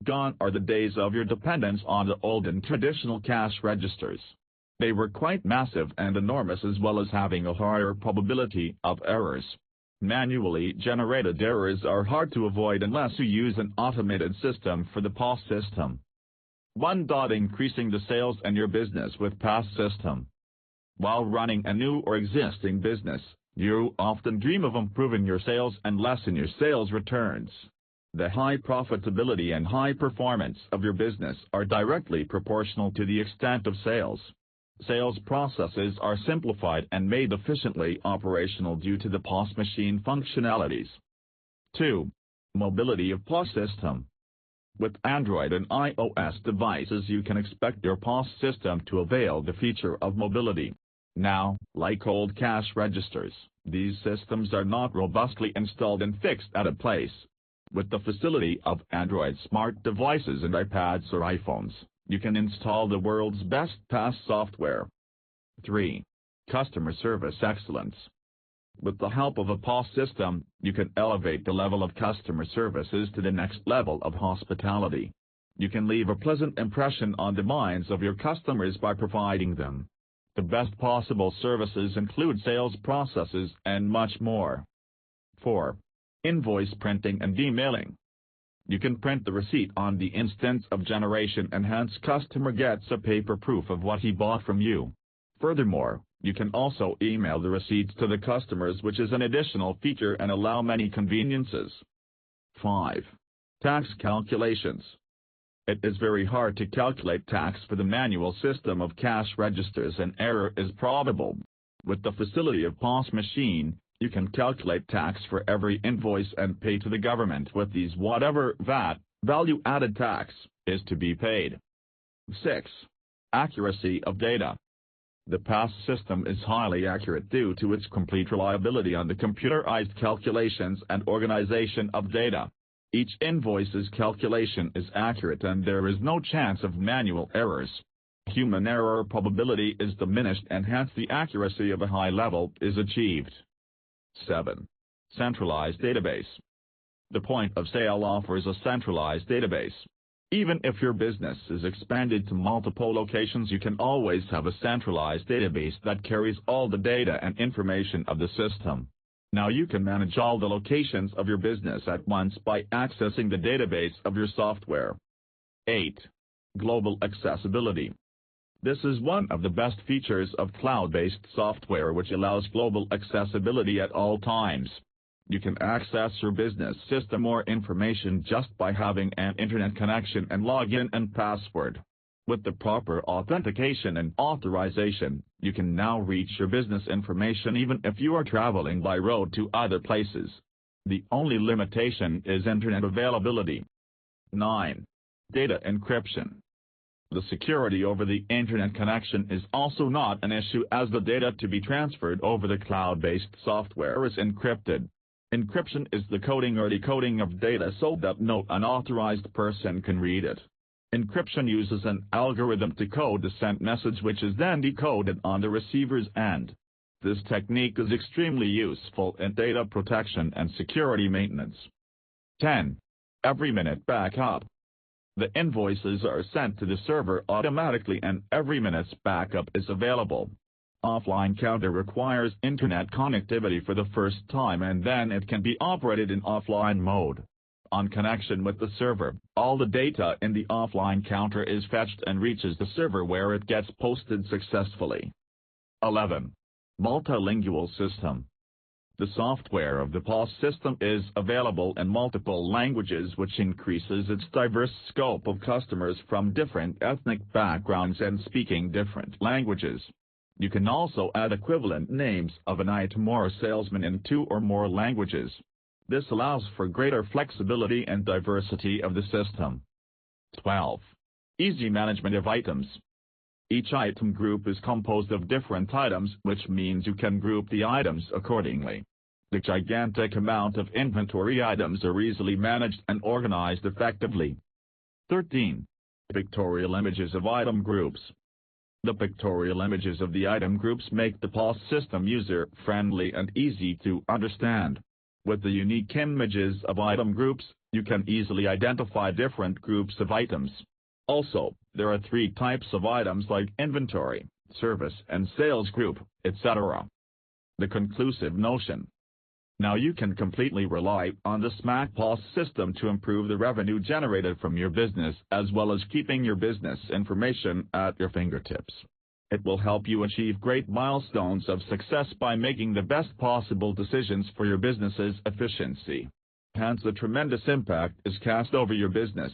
Gone are the days of your dependence on the old and traditional cash registers. They were quite massive and enormous, as well as having a higher probability of errors. Manually generated errors are hard to avoid unless you use an automated system for the POS system. 1. Increasing the sales in your business with POS system. While running a new or existing business, you often dream of improving your sales and lessen your sales returns. The high profitability and high performance of your business are directly proportional to the extent of sales. Sales processes are simplified and made efficiently operational due to the POS machine functionalities. 2. Mobility of POS system. With Android and iOS devices, you can expect your POS system to avail the feature of mobility. Now, like old cash registers, these systems are not robustly installed and fixed at a place. With the facility of Android smart devices and iPads or iPhones, you can install the world's best POS software. 3. Customer service excellence. With the help of a POS system, you can elevate the level of customer services to the next level of hospitality. You can leave a pleasant impression on the minds of your customers by providing them the best possible services, include sales processes and much more. 4. Invoice printing and emailing. You can print the receipt on the instant of generation, and hence customer gets a paper proof of what he bought from you. Furthermore, you can also email the receipts to the customers, which is an additional feature and allow many conveniences. 5. Tax calculations. It is very hard to calculate tax for the manual system of cash registers, and error is probable. With the facility of POS machine, you can calculate tax for every invoice and pay to the government with these whatever VAT, value-added tax, is to be paid. 6. Accuracy of data. The POS system is highly accurate due to its complete reliability on the computerized calculations and organization of data. Each invoice's calculation is accurate and there is no chance of manual errors. Human error probability is diminished and hence the accuracy of a high level is achieved. 7. Centralized database. The point of sale offers a centralized database. Even if your business is expanded to multiple locations, you can always have a centralized database that carries all the data and information of the system. Now you can manage all the locations of your business at once by accessing the database of your software. 8. Global accessibility. This is one of the best features of cloud-based software, which allows global accessibility at all times. You can access your business system or information just by having an internet connection and login and password. With the proper authentication and authorization, you can now reach your business information even if you are traveling by road to other places. The only limitation is internet availability. 9. Data encryption. The security over the internet connection is also not an issue, as the data to be transferred over the cloud-based software is encrypted. Encryption is the coding or decoding of data so that no unauthorized person can read it. Encryption uses an algorithm to code the sent message, which is then decoded on the receiver's end. This technique is extremely useful in data protection and security maintenance. 10. Every minute backup. The invoices are sent to the server automatically and every minute's backup is available. Offline counter requires internet connectivity for the first time and then it can be operated in offline mode. On connection with the server, all the data in the offline counter is fetched and reaches the server where it gets posted successfully. 11. Multilingual system. The software of the POS system is available in multiple languages, which increases its diverse scope of customers from different ethnic backgrounds and speaking different languages. You can also add equivalent names of an item or a salesman in 2 or more languages. This allows for greater flexibility and diversity of the system. 12. Easy management of items. Each item group is composed of different items, which means you can group the items accordingly. The gigantic amount of inventory items are easily managed and organized effectively. 13. Pictorial images of item groups. The pictorial images of the item groups make the POS system user-friendly and easy to understand. With the unique images of item groups, You can easily identify different groups of items. Also, there are 3 types of items like inventory, service and sales group, etc. The conclusive notion. Now you can completely rely on the Smart POS system to improve the revenue generated from your business as well as keeping your business information at your fingertips. It will help you achieve great milestones of success by making the best possible decisions for your business's efficiency. Hence, a tremendous impact is cast over your business.